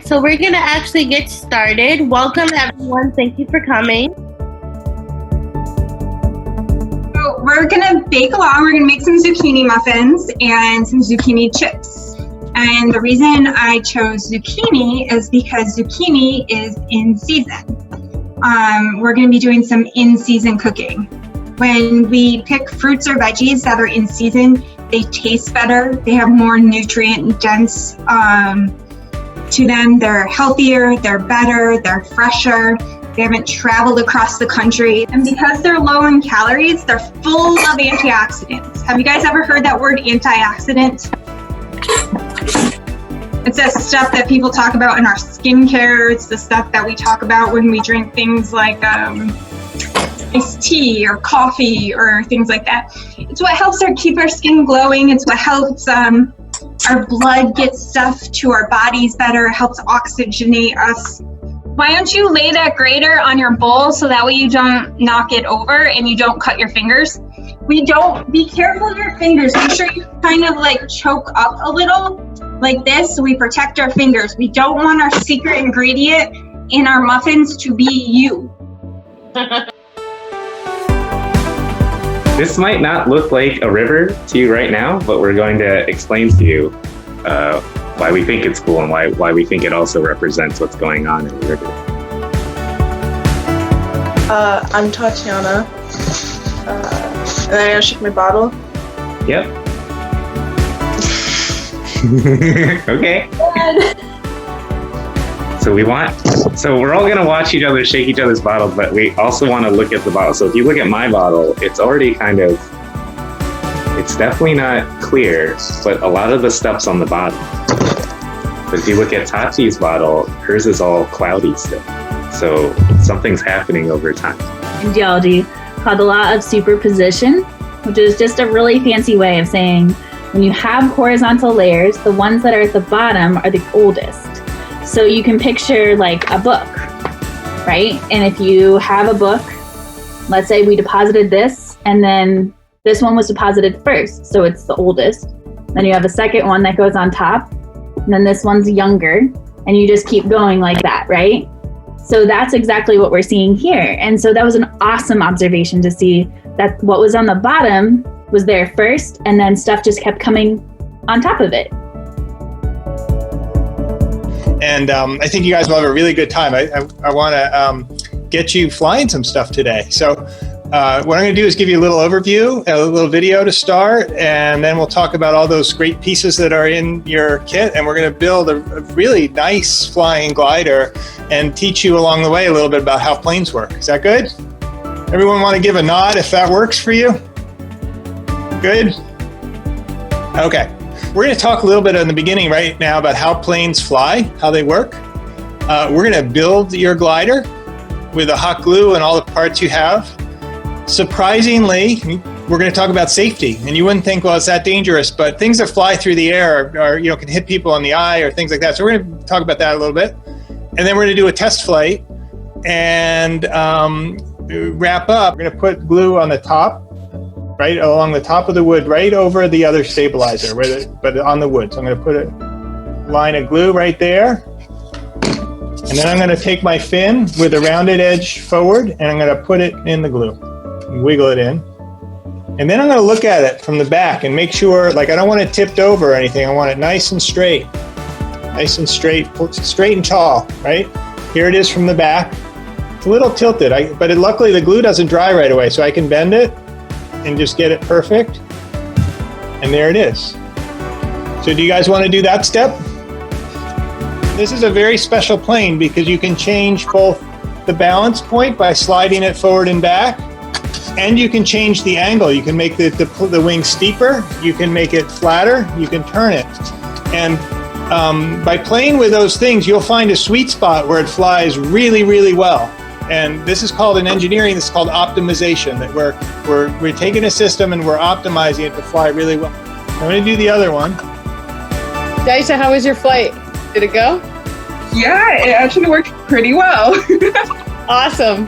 right, so we're going to actually get started. Welcome, everyone. Thank you for coming. So we're going to bake along. We're going to make some zucchini muffins and some zucchini chips. And the reason I chose zucchini is because zucchini is in season. We're going to be doing some in-season cooking. When we pick fruits or veggies that are in season, they taste better. They have more nutrient dense to them. They're healthier, they're better, they're fresher. They haven't traveled across the country. And because they're low in calories, they're full of antioxidants. Have you guys ever heard that word antioxidant? It's that stuff that people talk about in our skincare. It's the stuff that we talk about when we drink things like iced tea or coffee or things like that. It's what helps keep our skin glowing. It's what helps our blood get stuff to our bodies better, helps oxygenate us. Why don't you lay that grater on your bowl so that way you don't knock it over and you don't cut your fingers? Be careful of your fingers. Make sure you kind of like choke up a little like this so we protect our fingers. We don't want our secret ingredient in our muffins to be you. This might not look like a river to you right now, but we're going to explain to you why we think it's cool and why we think it also represents what's going on in the river. I'm Tatiana. And then I gotta shake my bottle. Yep. Okay. So we're all gonna watch each other shake each other's bottles, but we also want to look at the bottle. So if you look at my bottle, it's already it's definitely not clear, but a lot of the stuff's on the bottom. But if you look at Tati's bottle, hers is all cloudy still. So something's happening over time. In geology, called the law of superposition, which is just a really fancy way of saying when you have horizontal layers, the ones that are at the bottom are the oldest. So you can picture like a book, right? And if you have a book, let's say we deposited this, and then this one was deposited first, so it's the oldest. Then you have a second one that goes on top, and then this one's younger, and you just keep going like that, right? So that's exactly what we're seeing here. And so that was an awesome observation to see that what was on the bottom was there first, and then stuff just kept coming on top of it. And I think you guys will have a really good time. I want to get you flying some stuff today. So what I'm going to do is give you a little overview, a little video to start, and then we'll talk about all those great pieces that are in your kit. And we're going to build a really nice flying glider and teach you along the way a little bit about how planes work. Is that good? Everyone want to give a nod if that works for you? Good? Okay. We're going to talk a little bit in the beginning right now about how planes fly, how they work. We're going to build your glider with the hot glue and all the parts you have. Surprisingly, we're going to talk about safety. And you wouldn't think, well, it's that dangerous, but things that fly through the air can hit people in the eye or things like that. So we're going to talk about that a little bit. And then we're going to do a test flight and wrap up. We're going to put glue on the top, right along the top of the wood, right over the other stabilizer, but on the wood. So I'm going to put a line of glue right there. And then I'm going to take my fin with a rounded edge forward, and I'm going to put it in the glue and wiggle it in. And then I'm going to look at it from the back and make sure, like I don't want it tipped over or anything. I want it nice and straight. Nice and straight and tall, right? Here it is from the back. It's a little tilted, but luckily the glue doesn't dry right away, so I can bend it and just get it perfect. And there it is. So do you guys want to do that step? This is a very special plane because you can change both the balance point by sliding it forward and back, and you can change the angle. You can make the wing steeper, you can make it flatter, you can turn it. And by playing with those things, you'll find a sweet spot where it flies really, really well. And this is called, in engineering, this is called optimization, that we're taking a system and we're optimizing it to fly really well. I'm going to do the other one. Daisha, how was your flight? Did it go? Yeah, it actually worked pretty well. Awesome.